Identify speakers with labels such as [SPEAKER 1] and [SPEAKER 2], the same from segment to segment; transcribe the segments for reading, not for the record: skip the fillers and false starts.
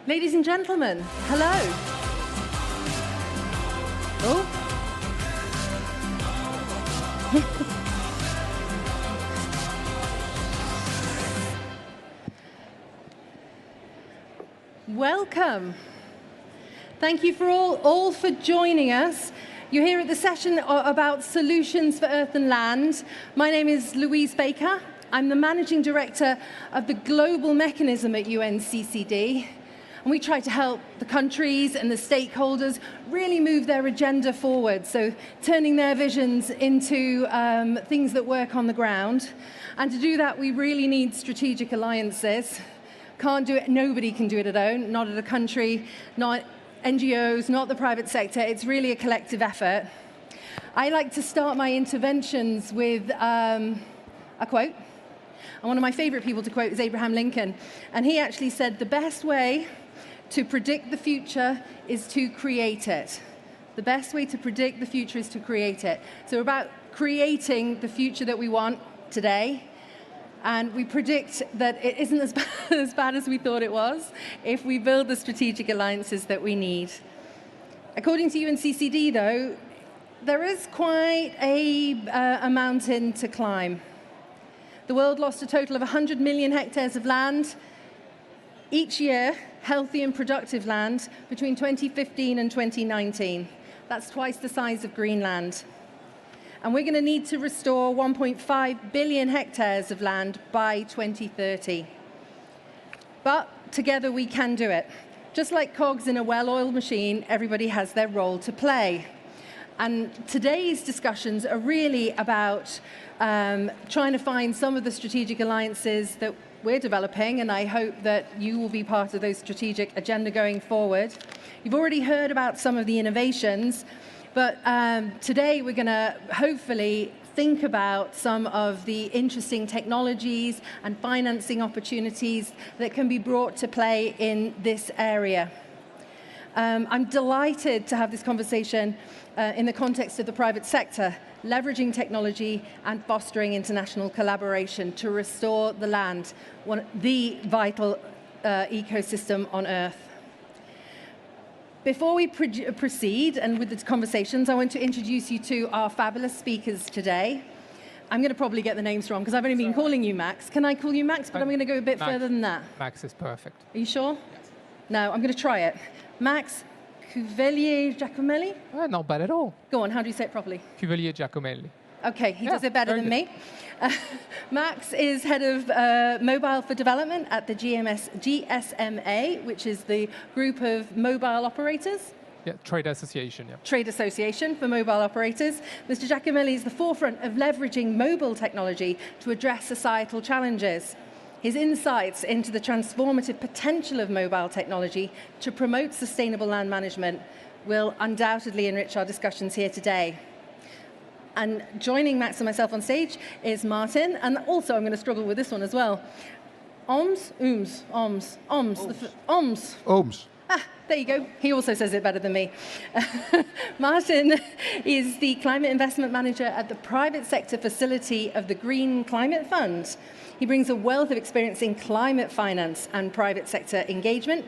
[SPEAKER 1] Ladies and gentlemen, hello. Oh. Welcome. Thank you for all for joining us. You're here at the session about solutions for earth and land. My name is Louise Baker. I'm the Managing Director of the Global Mechanism at UNCCD. And we try to help the countries and the stakeholders really move their agenda forward, so turning their visions into things that work on the ground. And to do that, we really need strategic alliances. Can't do it, nobody can do it alone, not at a country, not NGOs, not the private sector. It's really a collective effort. I like to start my interventions with a quote. And one of my favorite people to quote is Abraham Lincoln. And he actually said, the best way to predict the future is to create it. The best way to predict the future is to create it. So we're about creating the future that we want today. And we predict that it isn't as bad as we thought it was if we build the strategic alliances that we need. According to UNCCD, though, there is quite a mountain to climb. The world lost a total of 100 million hectares of land each year, healthy and productive land, between 2015 and 2019. That's twice the size of Greenland. And we're going to need to restore 1.5 billion hectares of land by 2030. But together we can do it. Just like cogs in a well-oiled machine, everybody has their role to play. And today's discussions are really about trying to find some of the strategic alliances that we're developing, and I hope that you will be part of those strategic agenda going forward. You've already heard about some of the innovations, but today we're going to hopefully think about some of the interesting technologies and financing opportunities that can be brought to play in this area. I'm delighted to have this conversation in the context of the private sector, leveraging technology and fostering international collaboration to restore the land, the vital ecosystem on Earth. Before we proceed and with the conversations, I want to introduce you to our fabulous speakers today. I'm going to probably get the names wrong because I've only been calling you Max. Can I call you Max? But I'm going to go a bit further than that.
[SPEAKER 2] Max is perfect.
[SPEAKER 1] Are you sure? Yes. No, I'm going to try it. Max Cuvellier Giacomelli?
[SPEAKER 2] Not bad at all.
[SPEAKER 1] Go on, how do you say it properly?
[SPEAKER 2] Cuvellier Giacomelli.
[SPEAKER 1] Okay, he does it better than me. Max is head of mobile for development at the GSMA, which is the group of mobile operators.
[SPEAKER 2] Yeah, trade association. Yeah.
[SPEAKER 1] Trade association for mobile operators. Mr. Giacomelli is the forefront of leveraging mobile technology to address societal challenges. His insights into the transformative potential of mobile technology to promote sustainable land management will undoubtedly enrich our discussions here today. And joining Max and myself on stage is Martin, and also I'm going to struggle with this one as well. Oms. Ah, there you go. He also says it better than me. Martin is the Climate Investment Manager at the private sector facility of the Green Climate Fund. He brings a wealth of experience in climate finance and private sector engagement,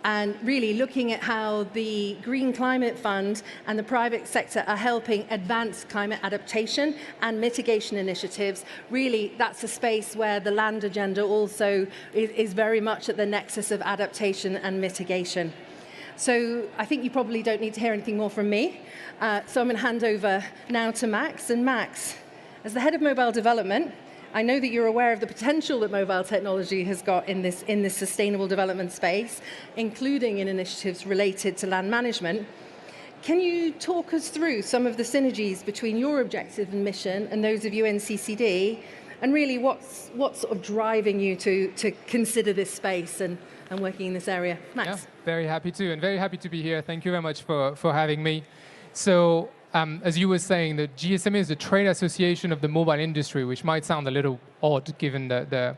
[SPEAKER 1] and really looking at how the Green Climate Fund and the private sector are helping advance climate adaptation and mitigation initiatives. Really, that's a space where the land agenda also is very much at the nexus of adaptation and mitigation. So I think you probably don't need to hear anything more from me. So I'm going to hand over now to Max. And Max, as the head of mobile development, I know that you're aware of the potential that mobile technology has got in this sustainable development space, including in initiatives related to land management. Can you talk us through some of the synergies between your objective and mission and those of UNCCD, and really what's sort of driving you to consider this space and working in this area? Max?
[SPEAKER 2] Yeah, very happy to, and very happy to be here. Thank you very much for having me. So, as you were saying, the GSMA is the trade association of the mobile industry, which might sound a little odd given the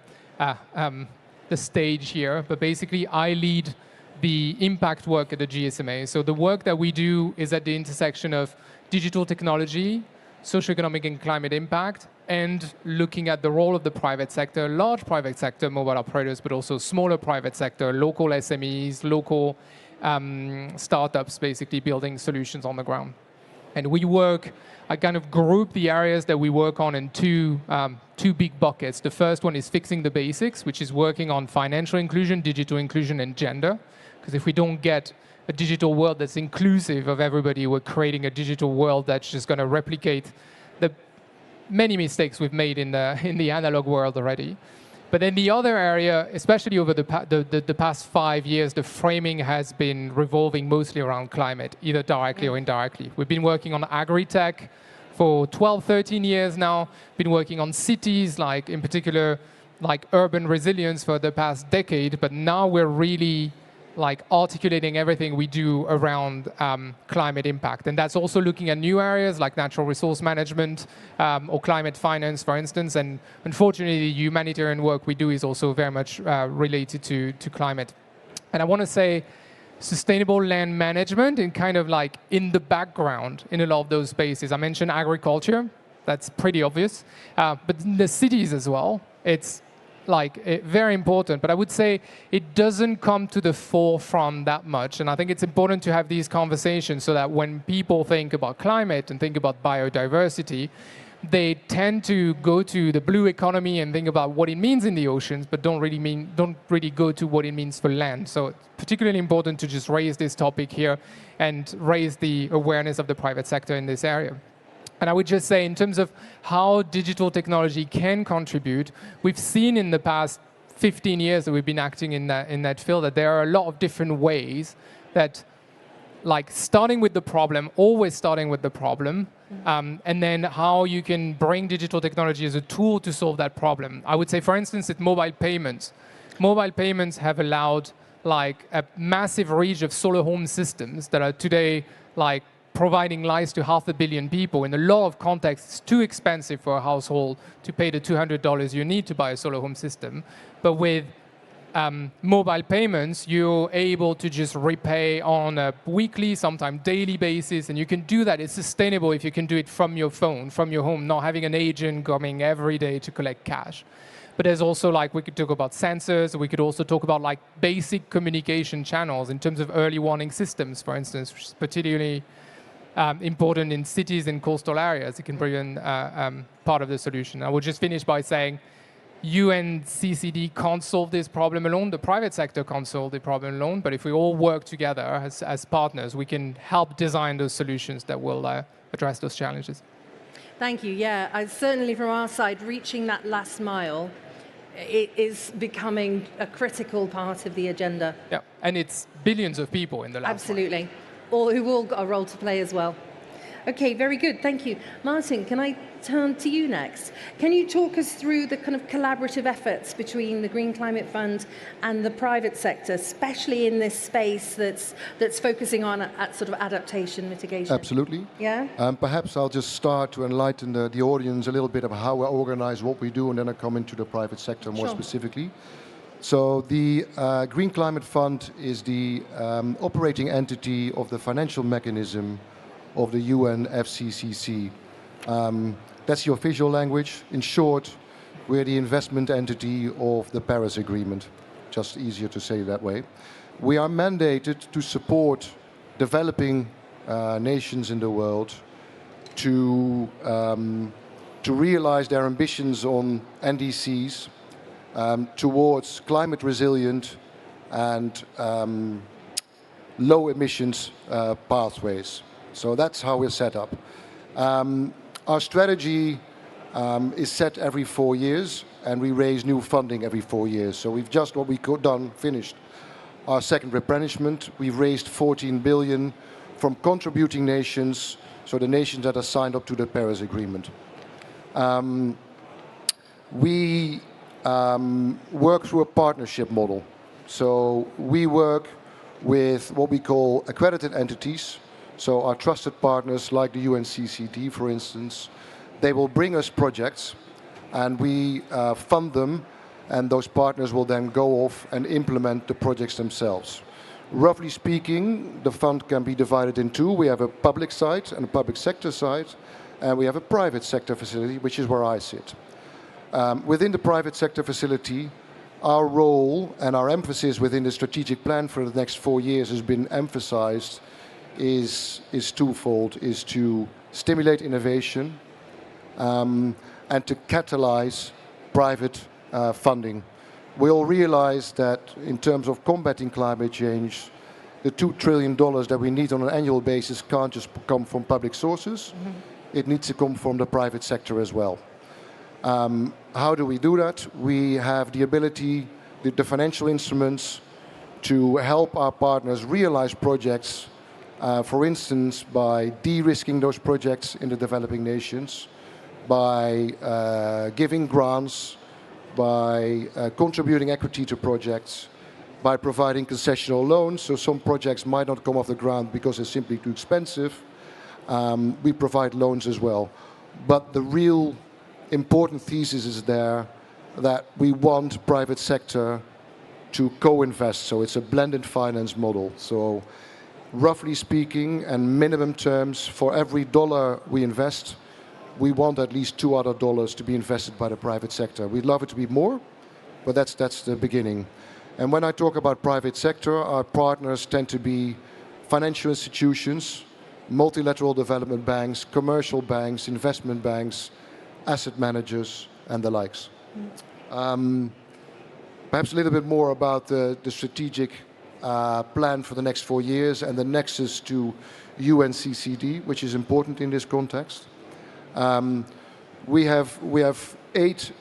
[SPEAKER 2] stage here. But basically, I lead the impact work at the GSMA. So the work that we do is at the intersection of digital technology, socioeconomic and climate impact, and looking at the role of the private sector, large private sector, mobile operators, but also smaller private sector, local SMEs, local startups, basically building solutions on the ground. And I kind of group the areas that we work on in two big buckets. The first one is fixing the basics, which is working on financial inclusion, digital inclusion, and gender. Because if we don't get a digital world that's inclusive of everybody, we're creating a digital world that's just going to replicate the many mistakes we've made in the analog world already. But then the other area, especially over the past 5 years, the framing has been revolving mostly around climate, either directly or indirectly. We've been working on agri-tech for 12, 13 years now, been working on cities, like in particular, like urban resilience for the past decade, but now we're really like articulating everything we do around climate impact. And that's also looking at new areas like natural resource management or climate finance, for instance. And unfortunately, the humanitarian work we do is also very much related to climate. And I want to say sustainable land management and kind of like in the background in a lot of those spaces. I mentioned agriculture. That's pretty obvious. But in the cities as well, it's very important, but I would say it doesn't come to the forefront that much. And I think it's important to have these conversations so that when people think about climate and think about biodiversity, they tend to go to the blue economy and think about what it means in the oceans, but don't really go to what it means for land. So it's particularly important to just raise this topic here and raise the awareness of the private sector in this area. And I would just say, in terms of how digital technology can contribute, we've seen in the past 15 years that we've been acting in that field that there are a lot of different ways that, like starting with the problem, always starting with the problem, and then how you can bring digital technology as a tool to solve that problem. I would say, for instance, with mobile payments. Mobile payments have allowed like a massive reach of solar home systems that are today like providing lights to 500 million people. In a lot of contexts, it's too expensive for a household to pay the $200 you need to buy a solar home system. But with mobile payments, you're able to just repay on a weekly, sometimes daily basis, and you can do that. It's sustainable if you can do it from your phone, from your home, not having an agent coming every day to collect cash. But there's also, like, we could talk about sensors. We could also talk about like basic communication channels in terms of early warning systems, for instance, which is particularly important in cities and coastal areas. It can be part of the solution. I will just finish by saying UNCCD can't solve this problem alone. The private sector can't solve the problem alone. But if we all work together as partners, we can help design those solutions that will address those challenges.
[SPEAKER 1] Thank you. Yeah, certainly from our side, reaching that last mile, it is becoming a critical part of the agenda.
[SPEAKER 2] Yeah, and it's billions of people in the last
[SPEAKER 1] Absolutely. Mile. Or who've all got a role to play as well. Okay, very good, thank you. Martin, can I turn to you next? Can you talk us through the kind of collaborative efforts between the Green Climate Fund and the private sector, especially in this space that's focusing on at sort of adaptation mitigation?
[SPEAKER 3] Absolutely.
[SPEAKER 1] Yeah?
[SPEAKER 3] Perhaps I'll just start to enlighten the audience a little bit of how we organize what we do, and then I'll come into the private sector more specifically. So the Green Climate Fund is the operating entity of the financial mechanism of the UNFCCC. That's the official language. In short, we're the investment entity of the Paris Agreement. Just easier to say that way. We are mandated to support developing nations in the world to realize their ambitions on NDCs, towards climate resilient and low emissions pathways. So that's how we're set up. Our strategy is set every 4 years, and we raise new funding every 4 years. So we've just finished our second replenishment. We've raised 14 billion from contributing nations, so the nations that are signed up to the Paris Agreement. We work through a partnership model. So we work with what we call accredited entities. So our trusted partners like the UNCCD, for instance, they will bring us projects and we fund them, and those partners will then go off and implement the projects themselves. Roughly speaking, the fund can be divided in two. We have a public side and a public sector side, and we have a private sector facility, which is where I sit. Within the private sector facility, our role and our emphasis within the strategic plan for the next 4 years has been emphasized is twofold, is to stimulate innovation and to catalyze private funding. We all realize that in terms of combating climate change, the $2 trillion that we need on an annual basis can't just come from public sources. It needs to come from the private sector as well. How do we do that? We have the ability, the financial instruments to help our partners realize projects, for instance, by de-risking those projects in the developing nations, by giving grants, by contributing equity to projects, by providing concessional loans. So some projects might not come off the ground because they're simply too expensive. We provide loans as well. But the real important thesis is there that we want private sector to co-invest. So it's a blended finance model. So roughly speaking, and minimum terms, for every dollar we invest, we want at least 2 other dollars to be invested by the private sector. We'd love it to be more, but that's the beginning. And when I talk about private sector, our partners tend to be financial institutions, multilateral development banks, commercial banks, investment banks, asset managers, and the likes. Perhaps a little bit more about the strategic plan for the next 4 years and the nexus to UNCCD, which is important in this context. We have 8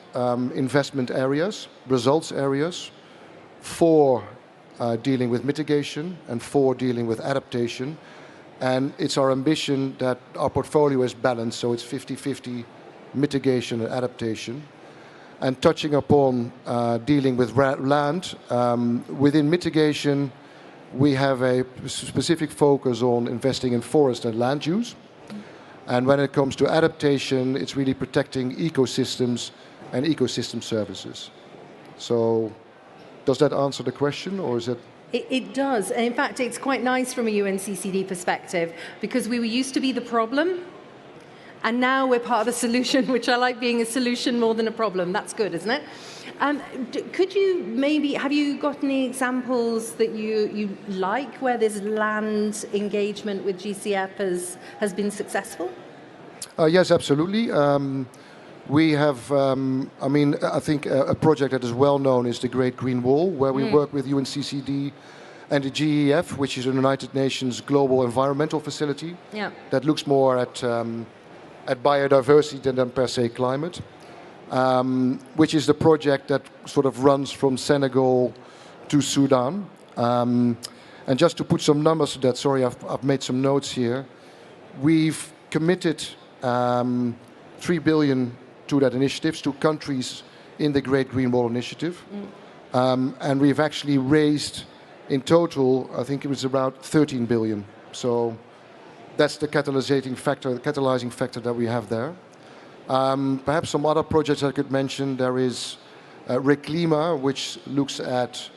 [SPEAKER 3] investment areas, results areas, 4 dealing with mitigation and 4 dealing with adaptation. And it's our ambition that our portfolio is balanced, so it's 50-50 mitigation and adaptation. And touching upon dealing with land, within mitigation, we have a specific focus on investing in forest and land use. And when it comes to adaptation, it's really protecting ecosystems and ecosystem services. So does that answer the question, or is it?
[SPEAKER 1] It does. And in fact, it's quite nice from a UNCCD perspective, because we used to be the problem, and now we're part of the solution, which I like being a solution more than a problem. That's good, isn't it? Could you maybe, have you got any examples that you like where this land engagement with GCF has been successful?
[SPEAKER 3] Yes, absolutely. We have, I think a project that is well known is the Great Green Wall, where we work with UNCCD and the GEF, which is the United Nations Global Environmental Facility, that looks more at biodiversity than per se climate, which is the project that sort of runs from Senegal to Sudan. And just to put some numbers to that, sorry, I've made some notes here. We've committed 3 billion to that initiative, to countries in the Great Green Wall Initiative. And we've actually raised, in total, I think it was about 13 billion. So that's the catalyzing factor that we have there. Perhaps some other projects I could mention. There is Reclima, which looks at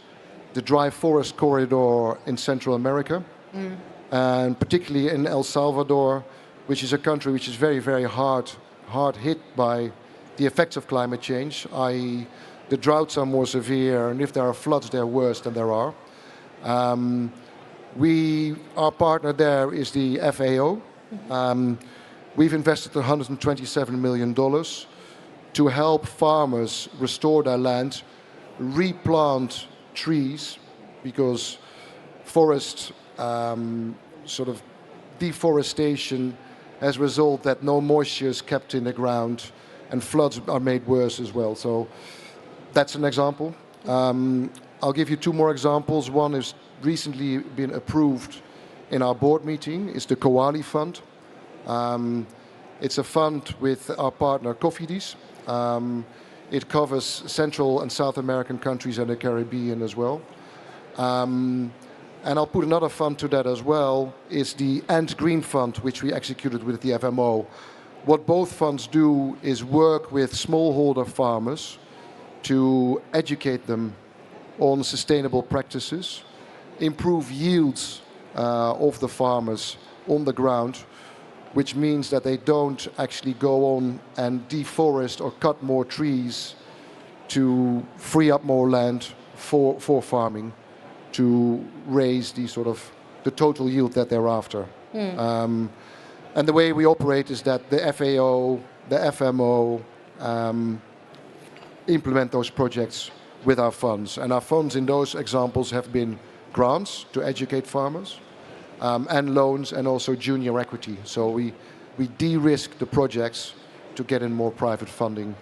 [SPEAKER 3] the dry forest corridor in Central America, and particularly in El Salvador, which is a country which is very, very hard hit by the effects of climate change, i.e. the droughts are more severe, and if there are floods, they're worse than there are. Our partner there is the FAO. We've invested $127 million to help farmers restore their land, replant trees, because forest sort of deforestation has resulted that no moisture is kept in the ground, and floods are made worse as well. So that's an example. I'll give you 2 more examples. One is recently been approved in our board meeting. It's the Koali Fund. It's a fund with our partner Cofidis. It covers Central and South American countries and the Caribbean as well. And I'll put another fund to that as well, is the Ant Green Fund, which we executed with the FMO. What both funds do is work with smallholder farmers to educate them on sustainable practices, improve yields of the farmers on the ground, which means that they don't actually go on and deforest or cut more trees to free up more land for farming, to raise the total yield that they're after. And the way we operate is that the FAO, the FMO implement those projects with our funds. And our funds in those examples have been grants to educate farmers, and loans, and also junior equity. So we de-risk the projects to get in more private funding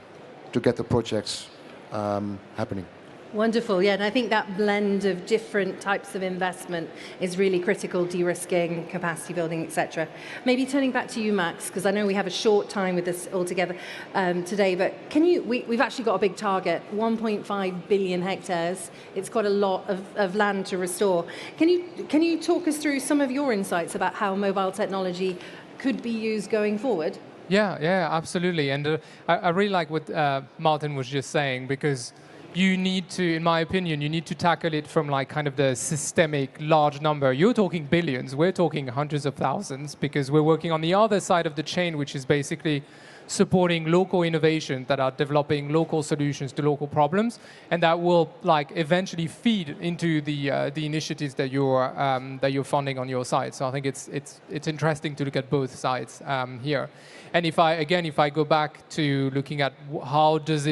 [SPEAKER 3] to get the projects happening.
[SPEAKER 1] Wonderful, yeah, and I think that blend of different types of investment is really critical, de-risking, capacity building, etc. Maybe turning back to you, Max, because I know we have a short time with this all together today, but we've actually got a big target, 1.5 billion hectares. It's got a lot of land to restore. Can you talk us through some of your insights about how mobile technology could be used going forward?
[SPEAKER 2] Yeah, absolutely. And I really like what Martin was just saying, because you need to, in my opinion, you need to tackle it from like kind of the systemic large number. You're talking billions, we're talking hundreds of thousands, because we're working on the other side of the chain, which is basically supporting local innovation that are developing local solutions to local problems, and that will like eventually feed into the initiatives that you're funding on your side. So I think it's interesting to look at both sides here. And if I go back to looking at how does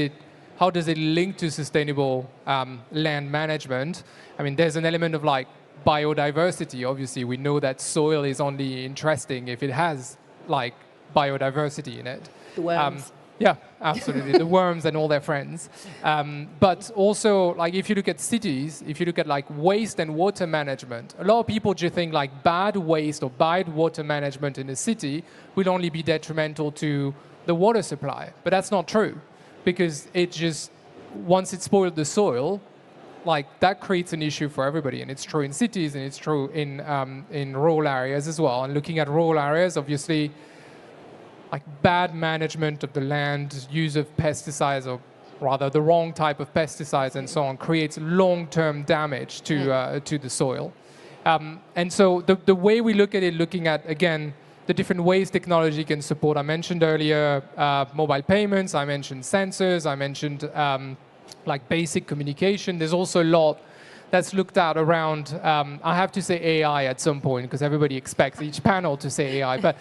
[SPEAKER 2] it link to sustainable land management? I mean, there's an element of like biodiversity. Obviously, we know that soil is only interesting if it has like biodiversity in it.
[SPEAKER 1] The worms.
[SPEAKER 2] Yeah, absolutely. The worms and all their friends. But also, like, if you look at cities, if you look at like waste and water management, a lot of people just think like bad waste or bad water management in a city will only be detrimental to the water supply. But that's not true, because it just, once it spoiled the soil, like that creates an issue for everybody. And it's true in cities, and it's true in rural areas as well. And looking at rural areas, obviously, like bad management of the land, use of pesticides, or rather the wrong type of pesticides and so on, creates long-term damage to the soil. And so the way we look at it, looking at, again, the different ways technology can support. I mentioned earlier mobile payments, I mentioned sensors, I mentioned like basic communication. There's also a lot that's looked at around, I have to say AI at some point, because everybody expects each panel to say AI, but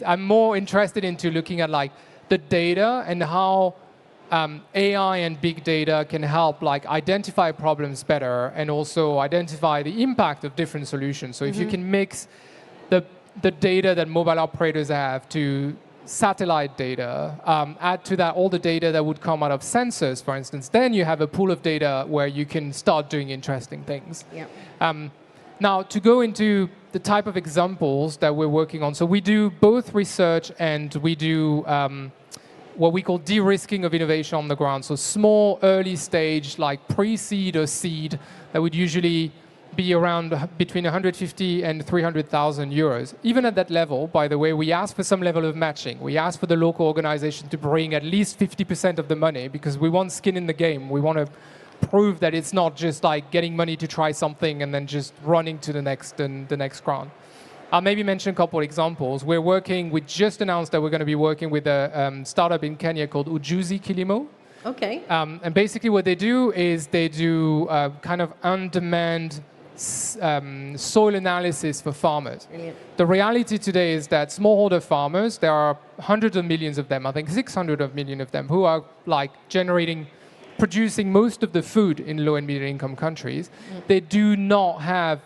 [SPEAKER 2] I'm more interested into looking at like the data and how AI and big data can help like identify problems better, and also identify the impact of different solutions. So if you can mix the data that mobile operators have to satellite data, add to that all the data that would come out of sensors, for instance, then you have a pool of data where you can start doing interesting things. Yeah. Now, to go into the type of examples that we're working on, so we do both research and we do what we call de-risking of innovation on the ground. So small, early stage, like pre-seed or seed, that would usually be around between 150 and 300,000 euros. Even at that level, by the way, we ask for some level of matching. We ask for the local organization to bring at least 50% of the money, because we want skin in the game. We want to prove that it's not just like getting money to try something and then just running to the next grant. I'll maybe mention a couple examples. We just announced that we're going to be working with a startup in Kenya called Ujuzi Kilimo.
[SPEAKER 1] Okay.
[SPEAKER 2] And basically what they do is they do kind of on-demand soil analysis for farmers. Brilliant. The reality today is that smallholder farmers, there are hundreds of millions of them, I think 600 million of them, who are like producing most of the food in low and middle income countries. They do not have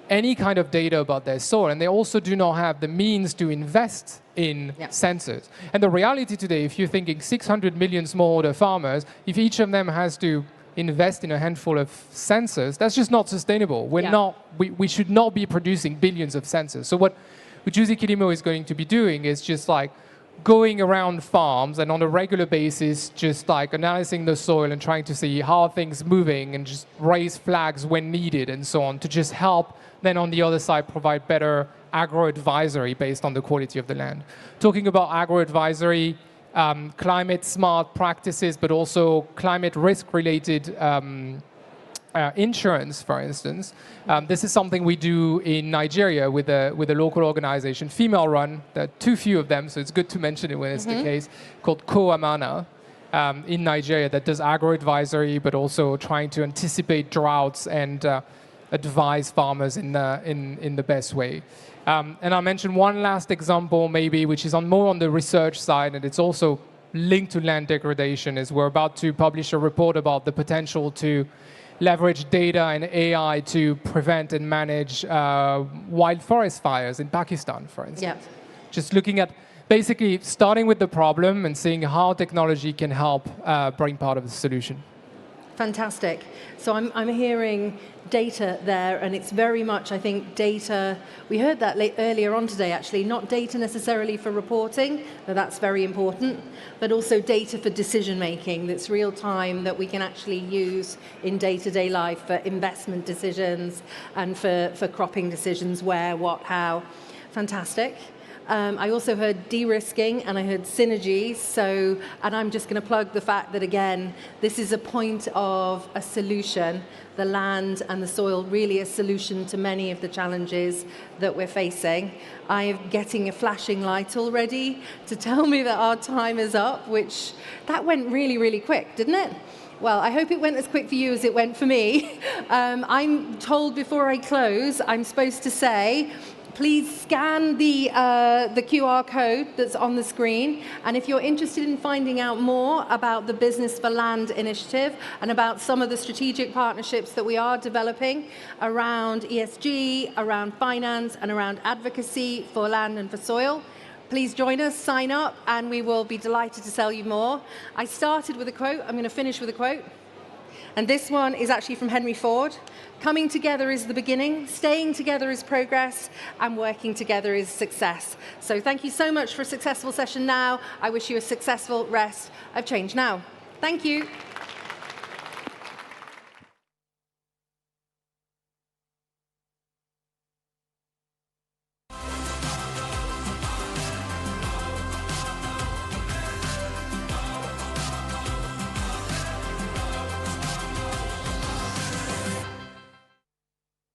[SPEAKER 2] any kind of data about their soil, and they also do not have the means to invest in sensors. And the reality today, if you're thinking 600 million smallholder farmers, if each of them has to invest in a handful of sensors, that's just not sustainable. We should not be producing billions of sensors. So what Ujuzi Kilimo is going to be doing is just like going around farms and on a regular basis, just like analyzing the soil and trying to see how are things moving, and just raise flags when needed and so on, to just help then on the other side provide better agro-advisory based on the quality of the land. Talking about agro-advisory, climate smart practices, but also climate risk related insurance, for instance. This is something we do in Nigeria with a local organization, female-run. There are too few of them, so it's good to mention it when it's the case, called Amana in Nigeria, that does agro-advisory, but also trying to anticipate droughts and advise farmers in the best way. And I'll mention one last example, maybe, which is more on the research side, and it's also linked to land degradation, is we're about to publish a report about the potential to leverage data and AI to prevent and manage wild forest fires in Pakistan, for instance.
[SPEAKER 1] Yeah.
[SPEAKER 2] Just looking at basically starting with the problem and seeing how technology can help bring part of the solution.
[SPEAKER 1] Fantastic. So I'm hearing data there, and it's very much, I think, data. We heard that earlier on today, actually, not data necessarily for reporting, though that's very important, but also data for decision making that's real time, that we can actually use in day-to-day life for investment decisions and for cropping decisions, where, what, how. Fantastic. I also heard de-risking and I heard synergies. And I'm just going to plug the fact that, again, this is a point of a solution. The land and the soil really a solution to many of the challenges that we're facing. I'm getting a flashing light already to tell me that our time is up, which that went really, really quick, didn't it? Well, I hope it went as quick for you as it went for me. I'm told before I close, I'm supposed to say, please scan the QR code that's on the screen. And if you're interested in finding out more about the Business for Land initiative and about some of the strategic partnerships that we are developing around ESG, around finance, and around advocacy for land and for soil, please join us, sign up, and we will be delighted to tell you more. I started with a quote. I'm going to finish with a quote. And this one is actually from Henry Ford. Coming together is the beginning, staying together is progress, and working together is success. So thank you so much for a successful session now. I wish you a successful rest of Change Now. Thank you.